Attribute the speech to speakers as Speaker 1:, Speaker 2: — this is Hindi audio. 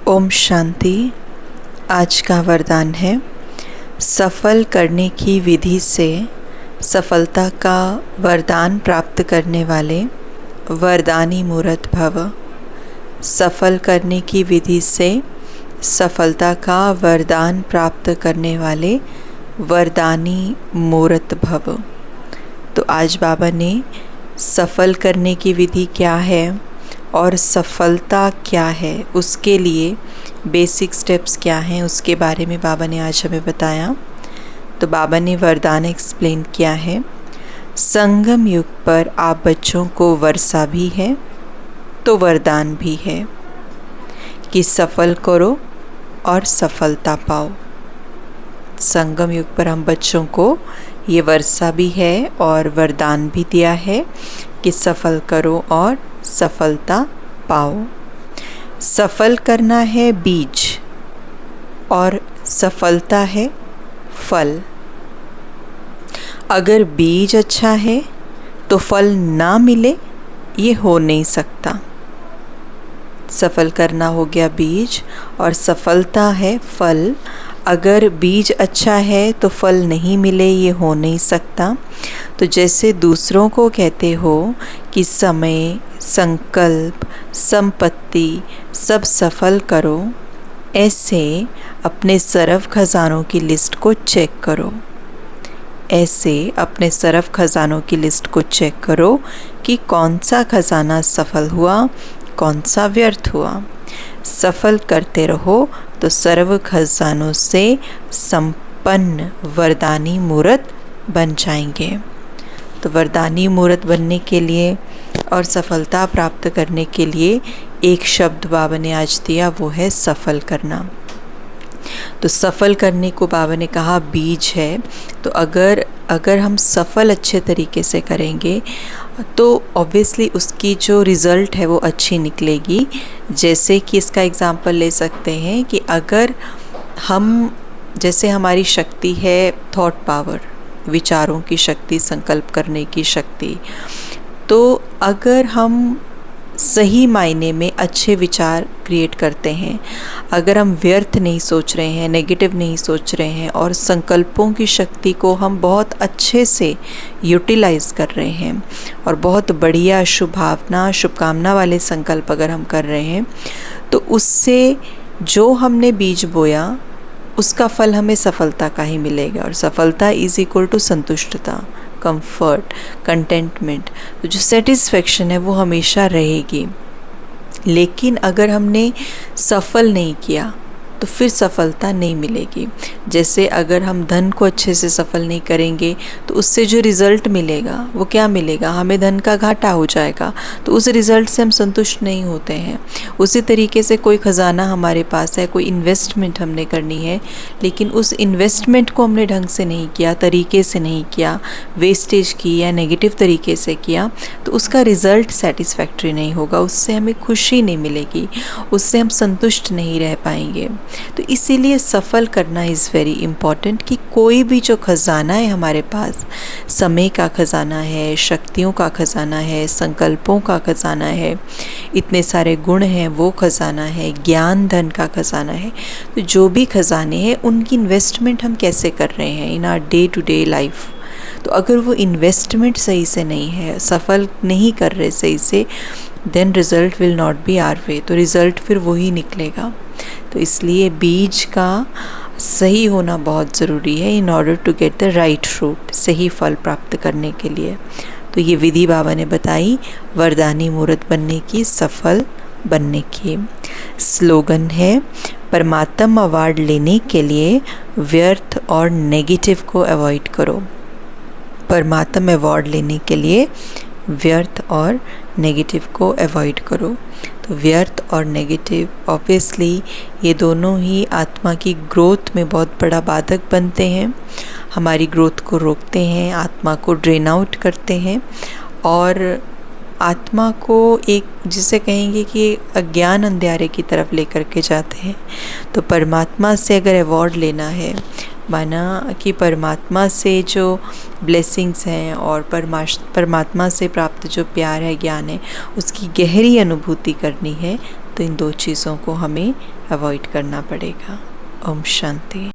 Speaker 1: ओम शांति। आज का वरदान है, सफल करने की विधि से सफलता का वरदान प्राप्त करने वाले वरदानी मूर्त भव। सफल करने की विधि से सफलता का वरदान प्राप्त करने वाले वरदानी मूर्त भव। तो आज बाबा ने सफल करने की विधि क्या है और सफलता क्या है, उसके लिए बेसिक स्टेप्स क्या हैं, उसके बारे में बाबा ने आज हमें बताया। तो बाबा ने वरदान एक्सप्लेन किया है, संगम युग पर आप बच्चों को वर्षा भी है तो वरदान भी है कि सफल करो और सफलता पाओ। संगम युग पर हम बच्चों को ये वर्षा भी है और वरदान भी दिया है कि सफल करो और सफलता पाओ। सफल करना है बीज और सफलता है फल। अगर बीज अच्छा है तो फल ना मिले, ये हो नहीं सकता। सफल करना हो गया बीज और सफलता है फल। अगर बीज अच्छा है तो फल नहीं मिले, ये हो नहीं सकता। तो जैसे दूसरों को कहते हो कि समय, संकल्प, संपत्ति सब सफल करो, ऐसे अपने सरफ खजानों की लिस्ट को चेक करो। ऐसे अपने सरफ खजानों की लिस्ट को चेक करो कि कौन सा खजाना सफल हुआ, कौन सा व्यर्थ हुआ। सफल करते रहो तो सर्व खजानों से संपन्न वरदानी मूर्त बन जाएंगे। तो वरदानी मूर्त बनने के लिए और सफलता प्राप्त करने के लिए एक शब्द बाबा ने आज दिया, वो है सफल करना। तो सफल करने को बाबा ने कहा बीज है। तो अगर हम सफल अच्छे तरीके से करेंगे तो ऑब्वियसली उसकी जो रिज़ल्ट है वो अच्छी निकलेगी। जैसे कि इसका एग्ज़ाम्पल ले सकते हैं कि अगर हम, जैसे हमारी शक्ति है थॉट पावर, विचारों की शक्ति, संकल्प करने की शक्ति, तो अगर हम सही मायने में अच्छे विचार क्रिएट करते हैं, अगर हम व्यर्थ नहीं सोच रहे हैं, नेगेटिव नहीं सोच रहे हैं और संकल्पों की शक्ति को हम बहुत अच्छे से यूटिलाइज़ कर रहे हैं और बहुत बढ़िया शुभकामना वाले संकल्प अगर हम कर रहे हैं, तो उससे जो हमने बीज बोया उसका फल हमें सफलता का ही मिलेगा। और सफलता इज़ इक्वल टू संतुष्टता, कंफर्ट, कंटेंटमेंट। तो जो सेटिस्फेक्शन है वो हमेशा रहेगी। लेकिन अगर हमने सफल नहीं किया तो फिर सफलता नहीं मिलेगी। जैसे अगर हम धन को अच्छे से सफल नहीं करेंगे तो उससे जो रिज़ल्ट मिलेगा वो क्या मिलेगा, हमें धन का घाटा हो जाएगा। तो उस रिज़ल्ट से हम संतुष्ट नहीं होते हैं। उसी तरीके से कोई ख़जाना हमारे पास है, कोई इन्वेस्टमेंट हमने करनी है, लेकिन उस इन्वेस्टमेंट को हमने ढंग से नहीं किया, तरीके से नहीं किया, वेस्टेज की या नेगेटिव तरीके से किया, तो उसका रिज़ल्ट सेटिस्फैक्ट्री नहीं होगा, उससे हमें खुशी नहीं मिलेगी, उससे हम संतुष्ट नहीं रह पाएंगे। तो इसीलिए सफल करना इज़ वेरी इम्पॉर्टेंट कि कोई भी जो ख़जाना है हमारे पास, समय का ख़जाना है, शक्तियों का ख़जाना है, संकल्पों का ख़जाना है, इतने सारे गुण हैं वो ख़जाना है, ज्ञान धन का ख़जाना है। तो जो भी ख़जाने हैं उनकी इन्वेस्टमेंट हम कैसे कर रहे हैं in our day to day life. तो अगर वो इन्वेस्टमेंट सही से नहीं है, सफल नहीं कर रहे सही से, then result will not be our way. तो रिज़ल्ट फिर वही निकलेगा। तो इसलिए बीज का सही होना बहुत ज़रूरी है in order to get the right fruit, सही फल प्राप्त करने के लिए। तो ये विधि बाबा ने बताई वरदानी मूर्त बनने की, सफल बनने की। स्लोगन है, परमात्मा अवार्ड लेने के लिए व्यर्थ और नेगेटिव को अवॉइड करो। परमात्मा अवार्ड लेने के लिए व्यर्थ और नेगेटिव को अवॉइड करो। तो व्यर्थ और नेगेटिव ऑब्वियसली ये दोनों ही आत्मा की ग्रोथ में बहुत बड़ा बाधक बनते हैं, हमारी ग्रोथ को रोकते हैं, आत्मा को ड्रेन आउट करते हैं और आत्मा को एक, जिसे कहेंगे कि अज्ञान अंधेरे की तरफ लेकर के जाते हैं। तो परमात्मा से अगर अवॉर्ड लेना है, माना कि परमात्मा से जो ब्लेसिंग्स हैं और परमात्मा से प्राप्त जो प्यार है, ज्ञान है, उसकी गहरी अनुभूति करनी है, तो इन दो चीज़ों को हमें अवॉइड करना पड़ेगा। ओम शांति।